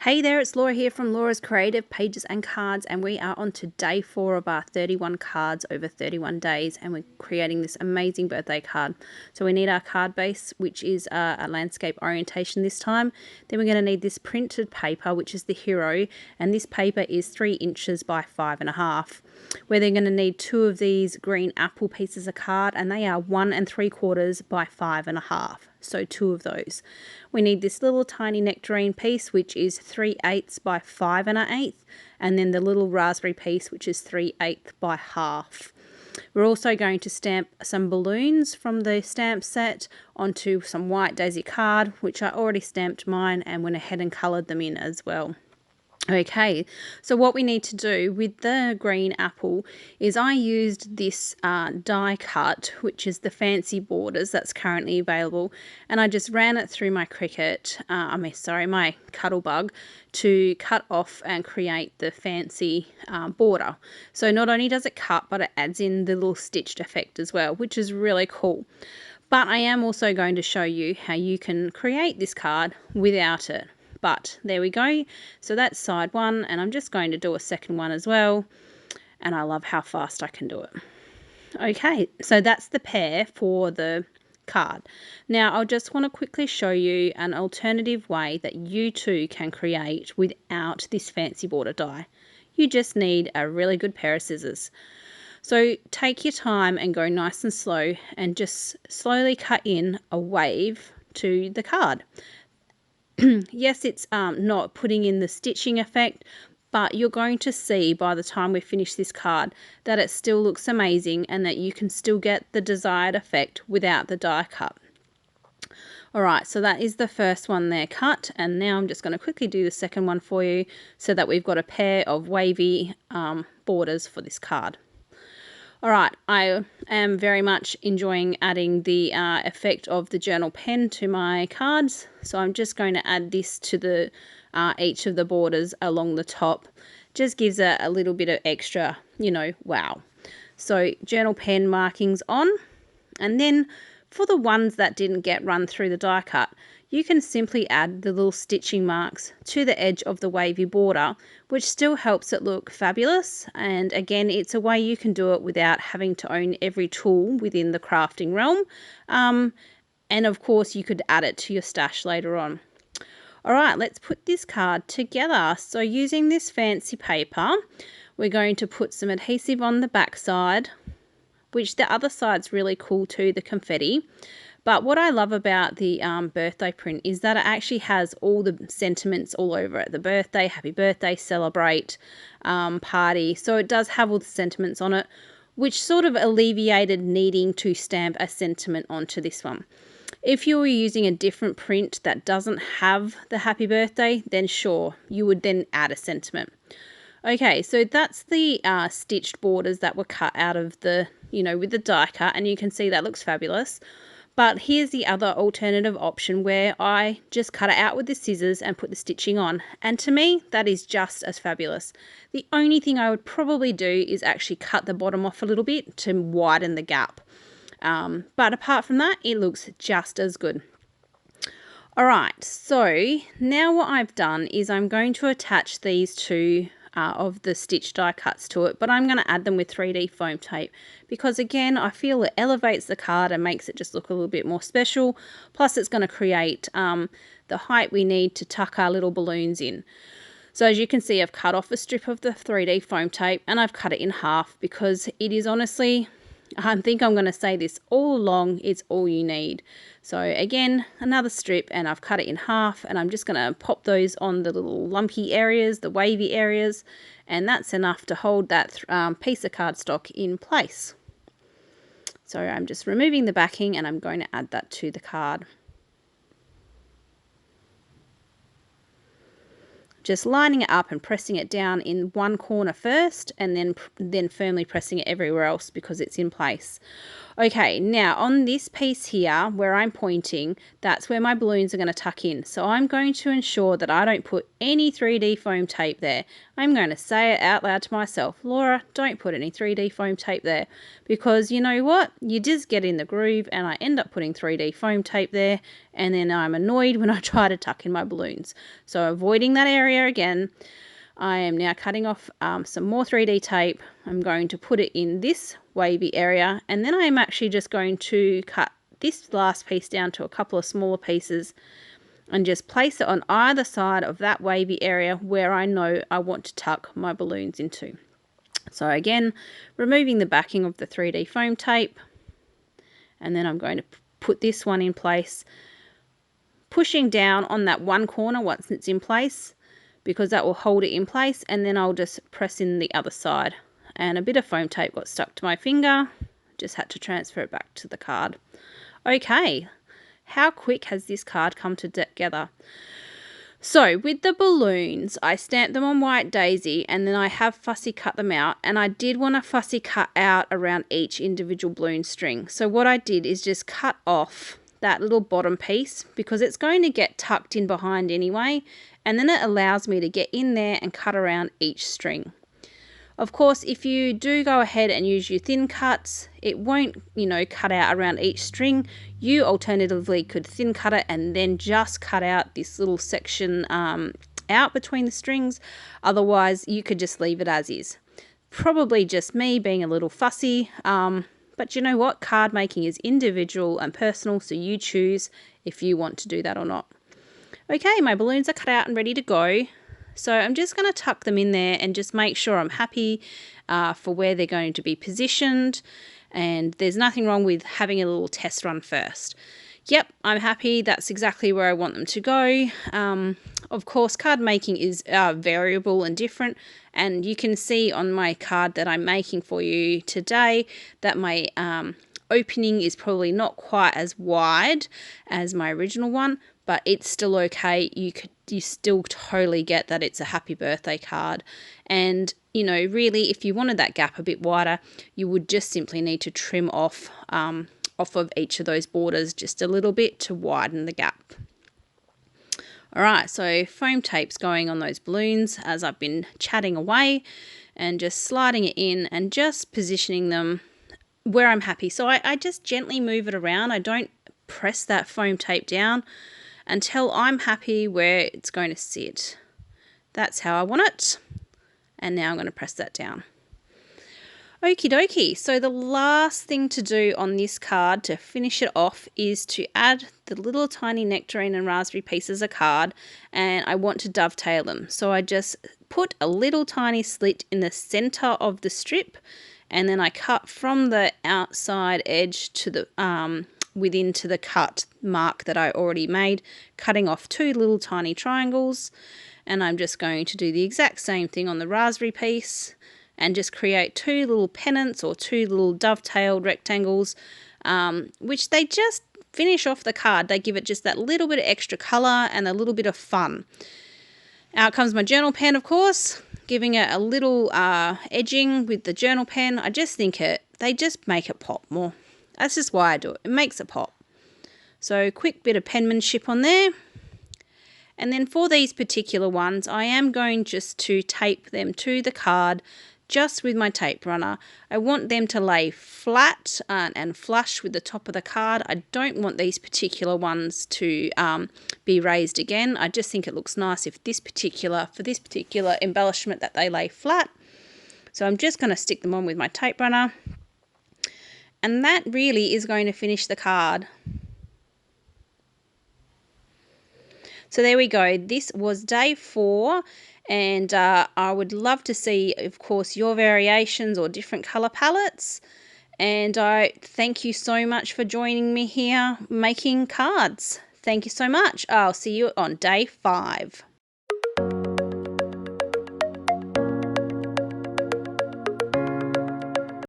Hey there, it's Laura here from Laura's Creative Pages and Cards, and we are on to day 4 of our 31 cards over 31 days, and we're creating this amazing birthday card. So we need our card base, which is a landscape orientation this time. Then we're going to need this printed paper, which is the hero, and this paper is 3 inches by 5.5. We're then going to need 2 of these green apple pieces of card, and they are 1 3/4 by 5.5. So 2 of those. We need this little tiny nectarine piece, which is 3/8 by 5 1/8, and then the little raspberry piece, which is 3/8 by half. We're also going to stamp some balloons from the stamp set onto some white daisy card, which I already stamped mine and went ahead and coloured them in as well. Okay, so what we need to do with the green apple is I used this die cut, which is the fancy borders that's currently available, and I just ran it through my my Cuttlebug to cut off and create the fancy border. So not only does it cut, but it adds in the little stitched effect as well, which is really cool. But I am also going to show you how you can create this card without it. But there we go. So that's side 1, and I'm just going to do a second one as well. And I love how fast I can do it. Okay, so that's the pair for the card. Now I just want to quickly show you an alternative way that you too can create without this fancy border die. You just need a really good pair of scissors. So take your time and go nice and slow and just slowly cut in a wave to the card. Yes, it's not putting in the stitching effect, but you're going to see by the time we finish this card that it still looks amazing and that you can still get the desired effect without the die cut. Alright, so that is the first one there cut, and now I'm just going to quickly do the second one for you so that we've got a pair of wavy borders for this card. Alright, I am very much enjoying adding the effect of the journal pen to my cards. So I'm just going to add this to the each of the borders along the top. Just gives it a little bit of extra, wow. So journal pen markings on. And then for the ones that didn't get run through the die cut, you can simply add the little stitching marks to the edge of the wavy border, which still helps it look fabulous. And again, it's a way you can do it without having to own every tool within the crafting realm. And of course, you could add it to your stash later on. All right, let's put this card together. So using this fancy paper, we're going to put some adhesive on the back side, which the other side's really cool too, the confetti. But what I love about the birthday print is that it actually has all the sentiments all over it. The birthday, happy birthday, celebrate, party. So it does have all the sentiments on it, which sort of alleviated needing to stamp a sentiment onto this one. If you were using a different print that doesn't have the happy birthday, then sure, you would then add a sentiment. Okay, so that's the stitched borders that were cut out of the, with the die cut, and you can see that looks fabulous. But here's the other alternative option where I just cut it out with the scissors and put the stitching on. And to me, that is just as fabulous. The only thing I would probably do is actually cut the bottom off a little bit to widen the gap. But apart from that, it looks just as good. Alright, so now what I've done is I'm going to attach these two of the stitch die cuts to it, but I'm going to add them with 3D foam tape because again I feel it elevates the card and makes it just look a little bit more special. Plus it's going to create the height we need to tuck our little balloons in. So as you can see, I've cut off a strip of the 3D foam tape and I've cut it in half because it is honestly, I think I'm going to say this all along, it's all you need. So again, another strip, and I've cut it in half, and I'm just going to pop those on the little lumpy areas, the wavy areas, and that's enough to hold that piece of cardstock in place. So I'm just removing the backing and I'm going to add that to the card. Just lining it up and pressing it down in one corner first, and then firmly pressing it everywhere else because it's in place. Okay, now on this piece here where I'm pointing, that's where my balloons are going to tuck in. So I'm going to ensure that I don't put any 3D foam tape there. I'm going to say it out loud to myself, Laura, don't put any 3D foam tape there, because you know what? You just get in the groove and I end up putting 3D foam tape there, and then I'm annoyed when I try to tuck in my balloons. So avoiding that area again. I am now cutting off some more 3D tape. I'm going to put it in this wavy area, and then I'm actually just going to cut this last piece down to a couple of smaller pieces and just place it on either side of that wavy area where I know I want to tuck my balloons into. So again, removing the backing of the 3D foam tape, and then I'm going to put this one in place, pushing down on that one corner once it's in place, because that will hold it in place, and then I'll just press in the other side. And a bit of foam tape got stuck to my finger, just had to transfer it back to the card. Okay, how quick has this card come together? So with the balloons, I stamped them on white daisy, and then I have fussy cut them out, and I did want to fussy cut out around each individual balloon string. So what I did is just cut off that little bottom piece, because it's going to get tucked in behind anyway, and then it allows me to get in there and cut around each string. Of course, if you do go ahead and use your thin cuts, it won't, cut out around each string. You alternatively could thin cut it and then just cut out this little section out between the strings. Otherwise, you could just leave it as is. Probably just me being a little fussy, but you know what? Card making is individual and personal, so you choose if you want to do that or not. Okay, my balloons are cut out and ready to go. So I'm just going to tuck them in there and just make sure I'm happy for where they're going to be positioned. And there's nothing wrong with having a little test run first. Yep, I'm happy. That's exactly where I want them to go. Of course, card making is variable and different. And you can see on my card that I'm making for you today that my opening is probably not quite as wide as my original one, but it's still okay. You still totally get that it's a happy birthday card. And, really, if you wanted that gap a bit wider, you would just simply need to trim off of each of those borders just a little bit to widen the gap. All right, so foam tape's going on those balloons as I've been chatting away, and just sliding it in and just positioning them where I'm happy. So I just gently move it around. I don't press that foam tape down until I'm happy where it's going to sit. That's how I want it. And now I'm going to press that down. Okie dokie. So the last thing to do on this card to finish it off is to add the little tiny nectarine and raspberry pieces of card, and I want to dovetail them. So I just put a little tiny slit in the center of the strip, and then I cut from the outside edge to the within to the cut mark that I already made, cutting off 2 little tiny triangles. And I'm just going to do the exact same thing on the raspberry piece and just create 2 little pennants or 2 little dovetailed rectangles, which they just finish off the card. They give it just that little bit of extra colour and a little bit of fun. Out comes my journal pen, of course, giving it a little edging with the journal pen. I just think they just make it pop more. That's just why I do it. It makes it pop. So quick bit of penmanship on there. And then for these particular ones, I am going just to tape them to the card just with my tape runner. I want them to lay flat and flush with the top of the card. I don't want these particular ones to be raised again. I just think it looks nice for this particular embellishment that they lay flat. So I'm just going to stick them on with my tape runner. And that really is going to finish the card. So there we go. This was day 4, and I would love to see, of course, your variations or different colour palettes. And I thank you so much for joining me here making cards. Thank you so much. I'll see you on day 5.